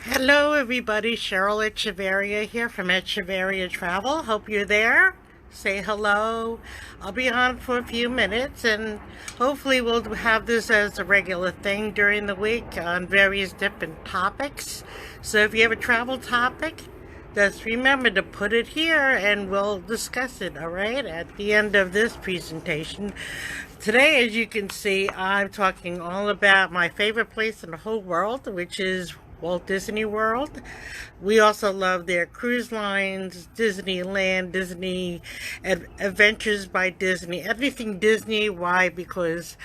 Hello everybody, Cheryl Echevarria here from Echevarria Travel. Hope you're there. Say hello. I'll be on for a few minutes and hopefully we'll have this as a regular thing during the week on various different topics. So if you have a travel topic, just remember to put it here and we'll discuss it, all right, at the end of this presentation. Today, as you can see, I'm talking all about my favorite place in the whole world, which is Walt Disney World. We also love their cruise lines, Disneyland, Disney Adventures by Disney, everything Disney. Why? Because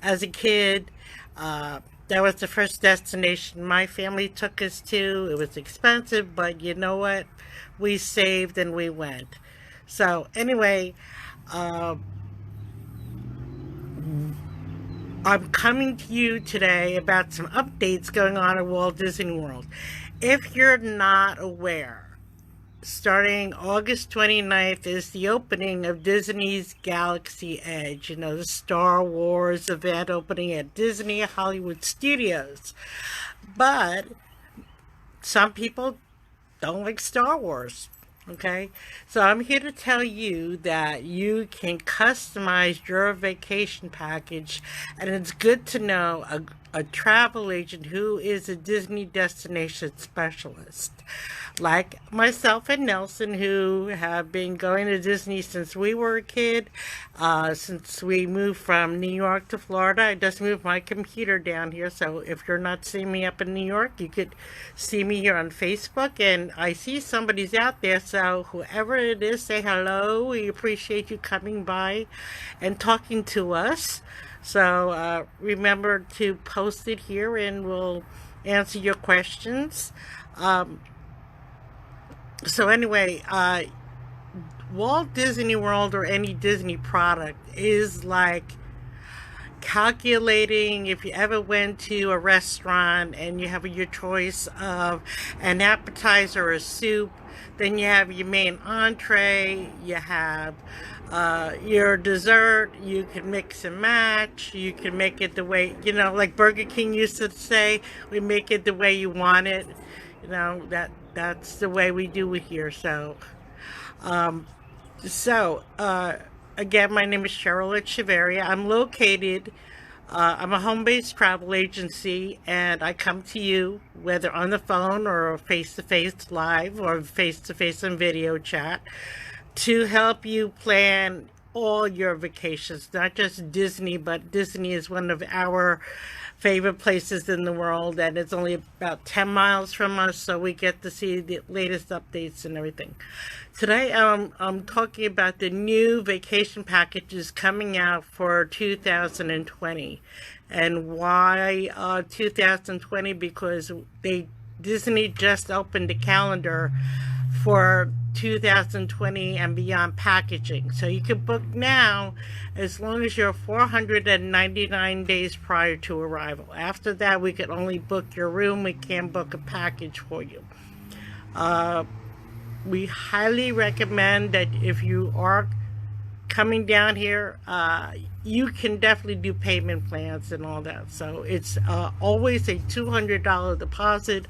as a kid, that was the first destination my family took us to. It was expensive, but you know what? We saved and we went. So anyway, I'm coming to you today about some updates going on at Walt Disney World. If you're not aware, starting August 29th is the opening of Disney's Galaxy Edge, the Star Wars event opening at Disney Hollywood Studios. But some people don't like Star Wars. Okay, so I'm here to tell you that you can customize your vacation package, and it's good to know a travel agent who is a Disney destination specialist, like myself and Nelson, who have been going to Disney since we were a kid, since we moved from New York to Florida. I just moved my computer down here, so if you're not seeing me up in New York, you could see me here on Facebook, and I see somebody's out there, so whoever it is, say hello. We appreciate you coming by and talking to us. So remember to post it here and we'll answer your questions. So anyway, Walt Disney World or any Disney product is like calculating. If you ever went to a restaurant and you have your choice of an appetizer or a soup, then you have your main entree, you have your dessert, you can mix and match, you can make it the way, like Burger King used to say, we make it the way you want it. That's the way we do it here. Um, again, my name is Cheryl Echevarria. I'm a home-based travel agency, and I come to you whether on the phone or face-to-face live or face-to-face and video chat to help you plan all your vacations, not just Disney, but Disney is one of our favorite places in the world, and it's only about 10 miles from us, so we get to see the latest updates and everything. Today, I'm talking about the new vacation packages coming out for 2020. And why 2020? Because Disney just opened the calendar for 2020 and beyond packaging. So you can book now as long as you're 499 days prior to arrival. After that, we can only book your room. We can't book a package for you. We highly recommend that if you are coming down here, you can definitely do payment plans and all that. So it's always a $200 deposit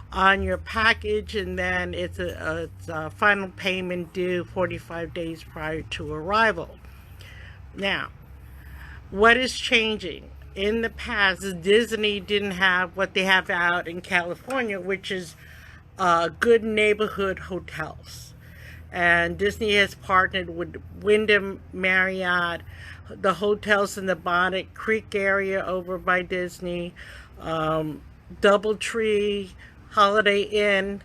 on your package, and then it's a final payment due 45 days prior to arrival. Now, what is changing? In the past, Disney didn't have what they have out in California, which is good neighborhood hotels. And Disney has partnered with Wyndham, Marriott, the hotels in the Bonnet Creek area over by Disney, Doubletree, Holiday Inn,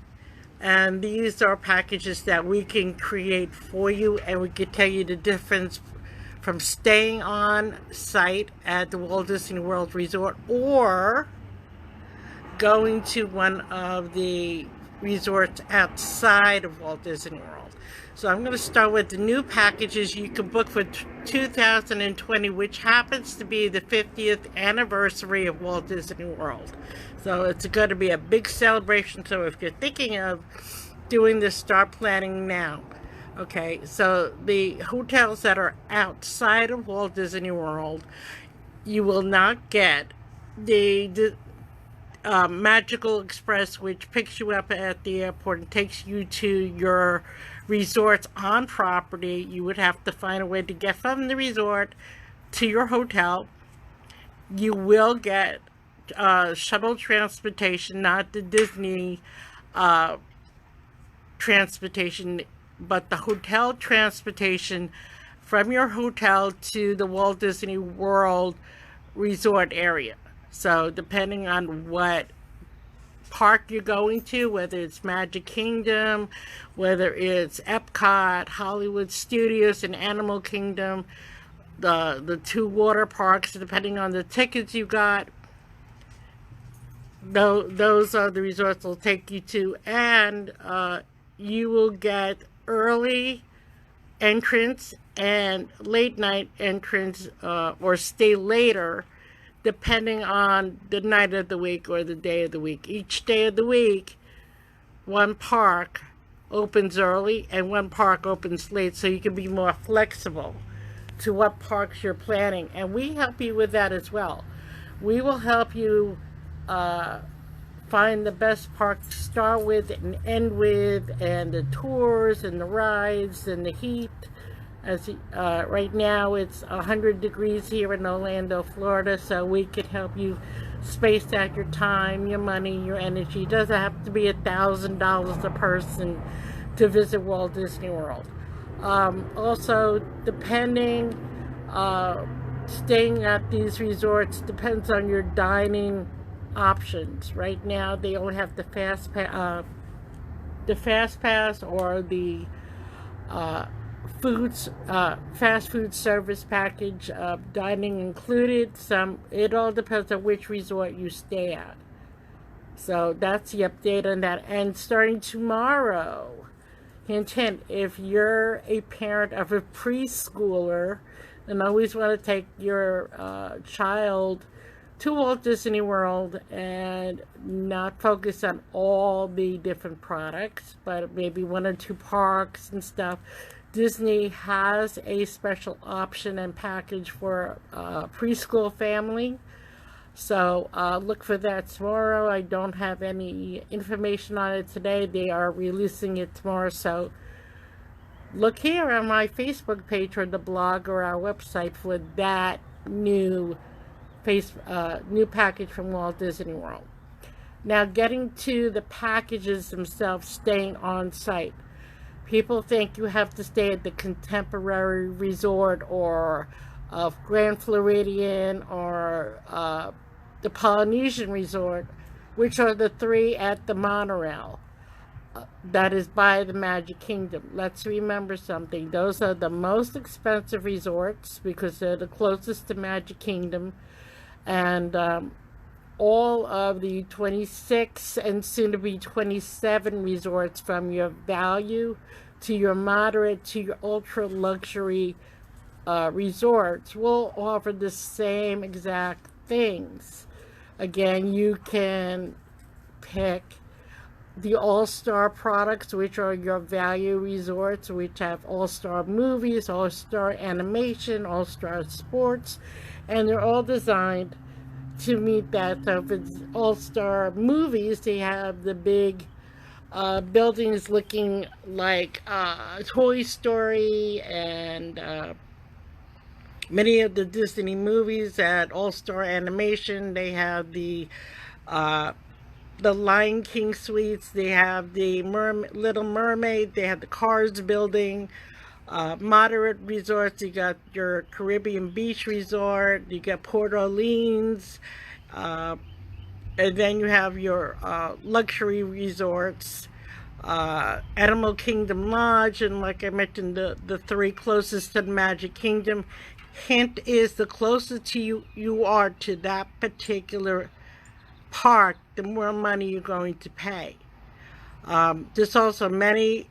and these are packages that we can create for you, and we can tell you the difference from staying on site at the Walt Disney World Resort or going to one of the resorts outside of Walt Disney World. So I'm going to start with the new packages you can book for 2020, which happens to be the 50th anniversary of Walt Disney World. So it's going to be a big celebration. So if you're thinking of doing this, start planning now. Okay, so the hotels that are outside of Walt Disney World, you will not get the Magical Express, which picks you up at the airport and takes you to your resorts on property. You would have to find a way to get from the resort to your hotel. You will get shuttle transportation, not the Disney uh, transportation, but the hotel transportation from your hotel to the Walt Disney World resort area. So depending on what park you're going to, whether it's Magic Kingdom, whether it's Epcot, Hollywood Studios, and Animal Kingdom, the two water parks, depending on the tickets you got, those are the resorts will take you to, and you will get early entrance and late night entrance, or stay later, depending on the night of the week or the day of the week. Each day of the week, one park opens early and one park opens late, so you can be more flexible to what parks you're planning. And we help you with that as well. We will help you find the best park to start with and end with, and the tours and the rides and the heat. As right now it's 100 degrees here in Orlando, Florida, so we can help you space out your time, your money, your energy. It doesn't have to be $1,000 a person to visit Walt Disney World. Also, depending, staying at these resorts depends on your dining options. Right now they only have the fast pass or the fast food service package, dining included. It all depends on which resort you stay at. So that's the update on that. And starting tomorrow, hint hint, if you're a parent of a preschooler and always want to take your child to Walt Disney World and not focus on all the different products, but maybe one or two parks and stuff, Disney has a special option and package for a preschool family. So look for that tomorrow. I don't have any information on it today. They are releasing it tomorrow. So look here on my Facebook page or the blog or our website for that new package from Walt Disney World. Now, getting to the packages themselves, staying on site. People think you have to stay at the Contemporary Resort or Grand Floridian or the Polynesian Resort, which are the three at the monorail that is by the Magic Kingdom. Let's remember something. Those are the most expensive resorts because they're the closest to Magic Kingdom. And all of the 26 and soon to be 27 resorts, from your value to your moderate to your ultra luxury resorts, will offer the same exact things. Again, you can pick the all-star products, which are your value resorts, which have all-star movies, all-star animation, all-star sports, and they're all designed to meet that. So if it's all-star movies, they have the big buildings looking like Toy Story and many of the Disney movies. At All-Star Animation, they have the Lion King suites, they have the Little Mermaid, they have the Cars building. Moderate resorts, you got your Caribbean Beach Resort, you got Port Orleans, and then you have your luxury resorts, Animal Kingdom Lodge, and like I mentioned, the three closest to the Magic Kingdom. Hint is, the closer to you are to that particular park, the more money you're going to pay. There's also many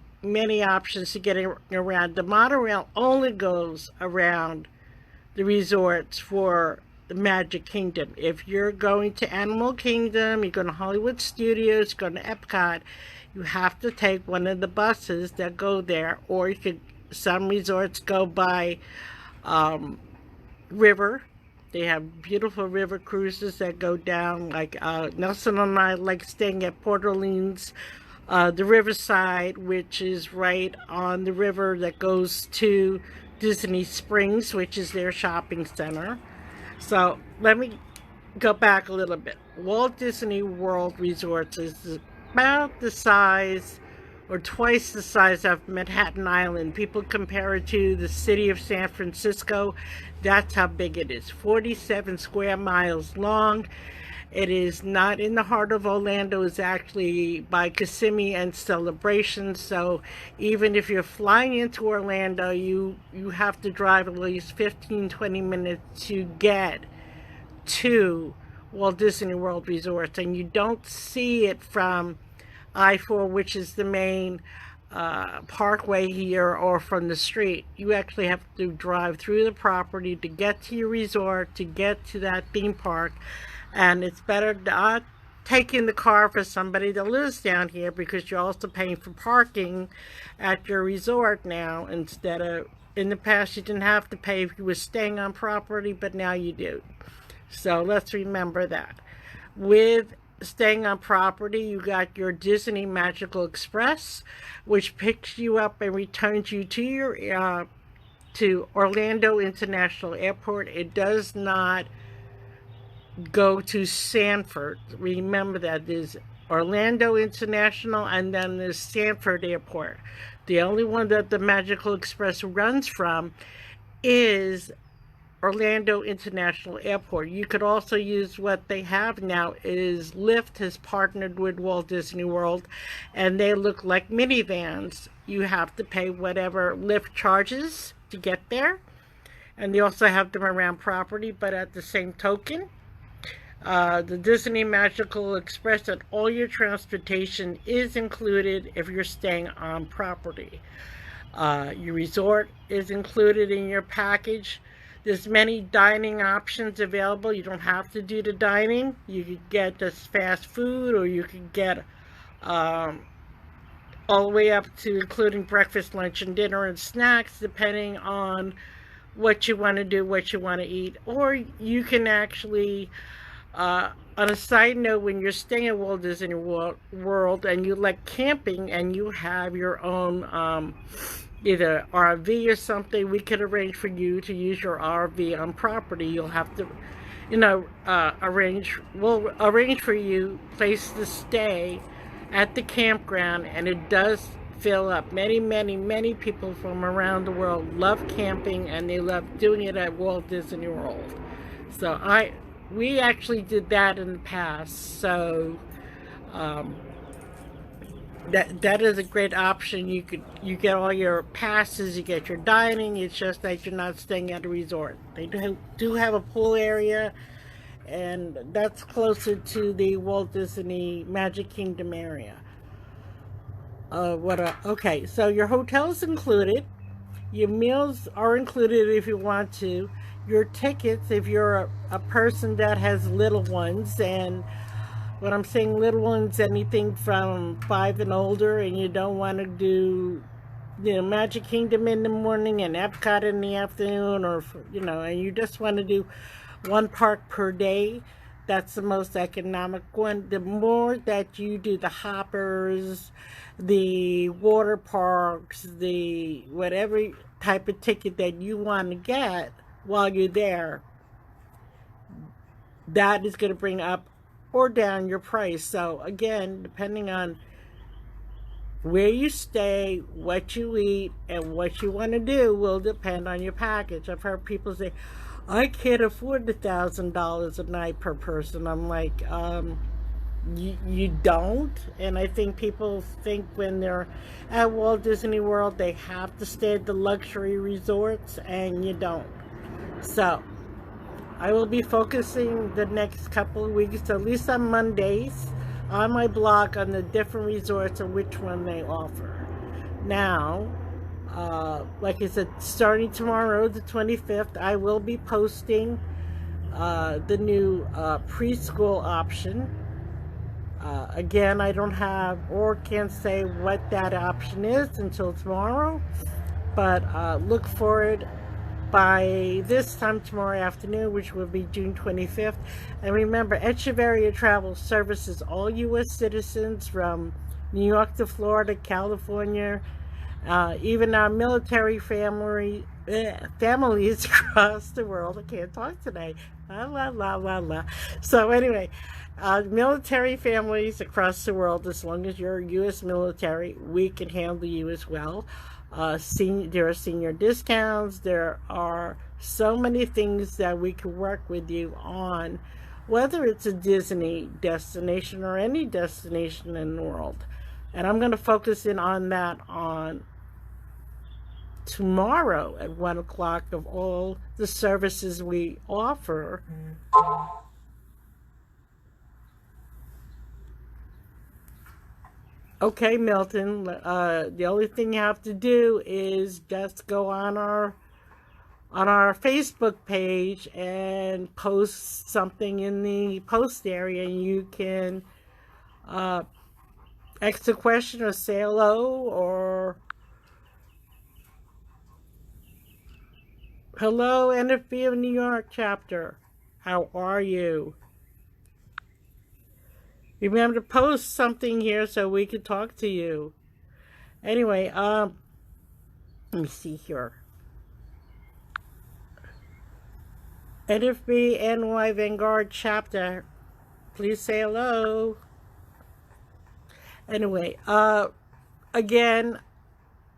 options to getting around. The monorail only goes around the resorts for the Magic Kingdom. If you're going to Animal Kingdom, you're going to Hollywood Studios, you're going to Epcot, you have to take one of the buses that go there, or you could, some resorts go by river, They have beautiful river cruises that go down. Like Nelson and I like staying at Port Orleans, the Riverside, which is right on the river that goes to Disney Springs, which is their shopping center. So let me go back a little bit. Walt Disney World Resorts is about the size or twice the size of Manhattan Island. People compare it to the city of San Francisco. That's how big it is. 47 square miles long. It is not in the heart of Orlando. It's actually by Kissimmee and Celebration. So even if you're flying into Orlando, you have to drive at least 15-20 minutes to get to Walt Disney World Resorts. And you don't see it from I-4, which is the main parkway here, or from the street. You actually have to drive through the property to get to your resort, to get to that theme park. And it's better not taking the car for somebody that lives down here, because you're also paying for parking at your resort now, instead of, in the past you didn't have to pay if you were staying on property, but now you do. So let's remember that. With staying on property, you got your Disney Magical Express, which picks you up and returns you to your to Orlando International Airport. It does not go to Sanford. Remember that there's Orlando International and then there's Sanford Airport. The only one that the Magical Express runs from is Orlando International Airport. You could also use what they have now is Lyft has partnered with Walt Disney World, and they look like minivans. You have to pay whatever Lyft charges to get there, and they also have them around property. But at the same token, the Disney Magical Express and all your transportation is included if you're staying on property. Your resort is included in your package. There's many dining options available. You don't have to do the dining. You could get just fast food, or you could get all the way up to including breakfast, lunch, and dinner and snacks, depending on what you want to do, what you want to eat. Or you can actually, on a side note, when you're staying at Walt Disney World and you like camping and you have your own either RV or something, we could arrange for you to use your RV on property. You'll have to, we'll arrange for you place to stay at the campground, and it does fill up. Many people from around the world love camping, and they love doing it at Walt Disney World. So we actually did that in the past. So that is a great option. You get all your passes, you get your dining. It's just that you're not staying at a resort. They do have a pool area, and that's closer to the Walt Disney Magic Kingdom area. Okay, so your hotel's included. Your meals are included if you want to. Your tickets, if you're a person that has little ones, and when I'm saying little ones, anything from 5 and older, and you don't want to do, Magic Kingdom in the morning and Epcot in the afternoon, or, and you just want to do one park per day, that's the most economic one. The more that you do the hoppers, the water parks, the whatever type of ticket that you want to get while you're there, that is going to bring up or down your price. So again, depending on where you stay, what you eat, and what you want to do will depend on your package. I've heard people say, I can't afford $1,000 a night per person. I'm like, you don't. And I think people think when they're at Walt Disney World, they have to stay at the luxury resorts, and you don't. So I will be focusing the next couple of weeks, at least on Mondays, on my blog on the different resorts and which one they offer. Now, like I said, starting tomorrow, the 25th, I will be posting the new preschool option. Again, I don't have or can't say what that option is until tomorrow, but look for it by this time tomorrow afternoon, which will be June 25th. And remember, Echevarria Travel services all U.S. citizens from New York to Florida, California, even our military families across the world. I can't talk today. La la la la la. So anyway, military families across the world, as long as you're U.S. military, we can handle you as well. There are senior discounts. There are so many things that we can work with you on, whether it's a Disney destination or any destination in the world. And I'm going to focus in on that on tomorrow at 1 o'clock of all the services we offer. Okay, Milton, the only thing you have to do is just go on our Facebook page and post something in the post area, and you can ask a question or say hello, or hello, NFB of New York chapter. How are you? Remember to post something here so we can talk to you. Anyway, let me see here. NFB NY Vanguard chapter, please say hello. Anyway, again,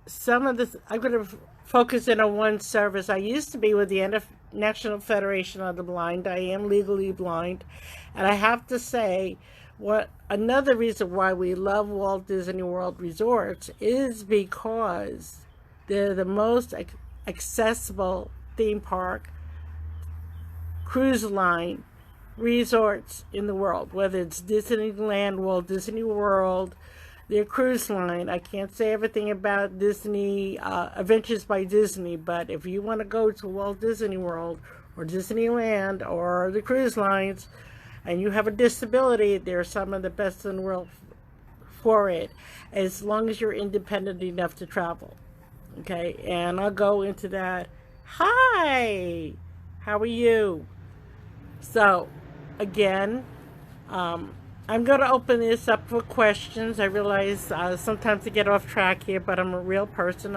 some of this, I'm going to focus in on one service. I used to be with the National Federation of the Blind. I am legally blind. And I have to say, another reason why we love Walt Disney World resorts is because they're the most accessible theme park, cruise line resorts in the world, whether it's Disneyland, Walt Disney World, their cruise line. I can't say everything about Disney Adventures by Disney, but if you want to go to Walt Disney World or Disneyland or the cruise lines and you have a disability, they're some of the best in the world for it, as long as you're independent enough to travel. Okay, and I'll go into that. Hi, how are you? So, again, I'm going to open this up for questions. I realize sometimes I get off track here, but I'm a real person.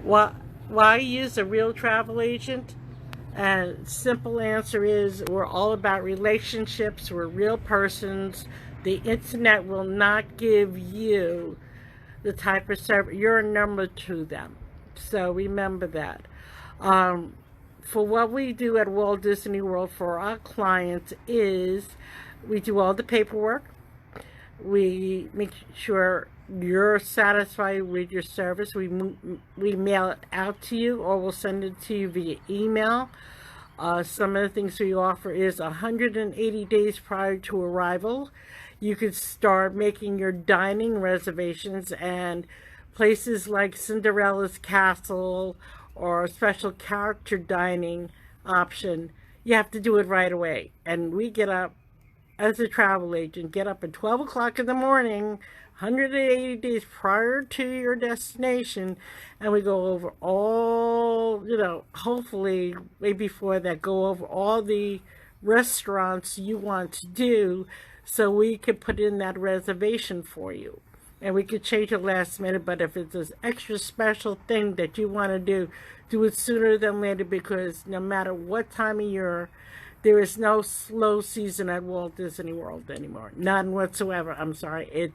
Why I use a real travel agent? And simple answer is we're all about relationships. We're real persons. The internet will not give you the type of service. You're a number to them. So remember that. For what we do at Walt Disney World for our clients is we do all the paperwork. We make sure you're satisfied with your service. We mail it out to you, or we'll send it to you via email. Some of the things we offer is 180 days prior to arrival. You could start making your dining reservations, and places like Cinderella's Castle or a special character dining option, you have to do it right away. And we get up, as a travel agent, get up at 12 o'clock in the morning, 180 days prior to your destination, and we go over all, hopefully, way before that, go over all the restaurants you want to do so we can put in that reservation for you. And we could change it last minute, but if it's this extra special thing that you want to do it sooner than later, because no matter what time of year, there is no slow season at Walt Disney World anymore. None whatsoever. I'm sorry.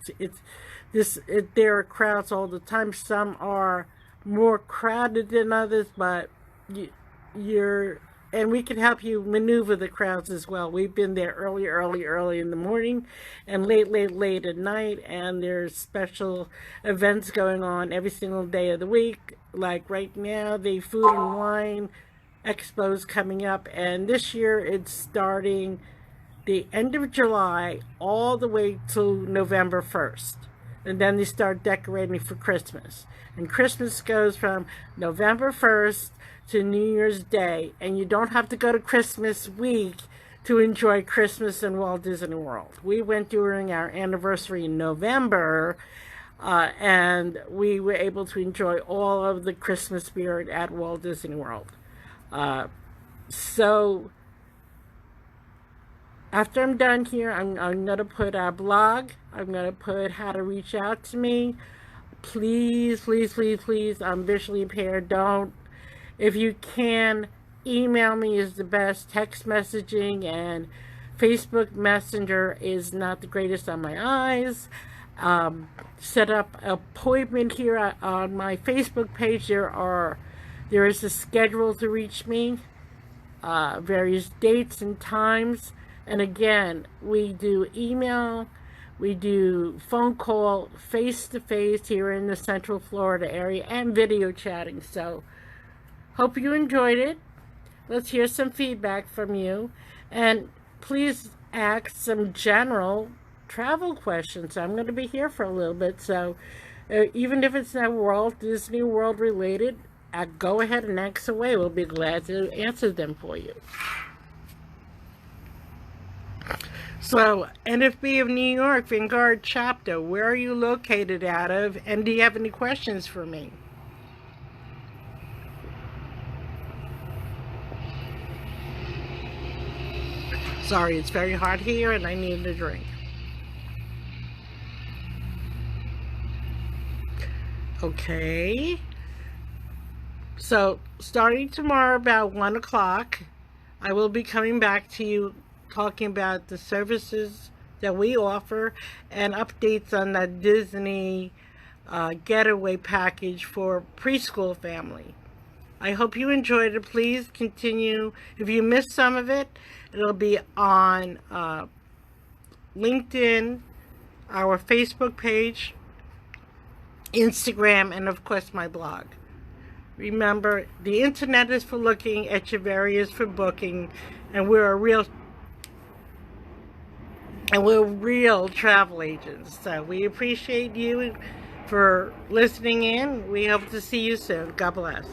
There are crowds all the time. Some are more crowded than others, but and we can help you maneuver the crowds as well. We've been there early in the morning and late at night, and there's special events going on every single day of the week. Like right now, the Food and Wine Expo's coming up, and this year it's starting the end of July all the way to November 1st. And then they start decorating for Christmas. And Christmas goes from November 1st to New Year's Day, and you don't have to go to Christmas week to enjoy Christmas in Walt Disney World. We went during our anniversary in November, and we were able to enjoy all of the Christmas spirit at Walt Disney World. So after I'm done here, I'm going to put a blog. I'm going to put how to reach out to me. Please, please, please, please, I'm visually impaired. Don't. If you can, email me is the best. Text messaging and Facebook Messenger is not the greatest on my eyes. Set up an appointment here on my Facebook page. There is a schedule to reach me, various dates and times. And again, we do email, we do phone call, face-to-face here in the Central Florida area, and video chatting. So, hope you enjoyed it. Let's hear some feedback from you. And please ask some general travel questions. I'm going to be here for a little bit. So, even if it's not Walt Disney World related, go ahead and ask away. We'll be glad to answer them for you. So, NFB of New York, Vanguard Chapter, where are you located out of? And do you have any questions for me? Sorry, it's very hot here and I need a drink. Okay. So, starting tomorrow about 1 o'clock, I will be coming back to you talking about the services that we offer and updates on that Disney getaway package for preschool family. I hope you enjoyed it. Please continue. If you missed some of it, it'll be on LinkedIn, our Facebook page, Instagram, and of course my blog. Remember, the internet is for looking, Echevarria is for booking, and we're real travel agents. So we appreciate you for listening in. We hope to see you soon. God bless.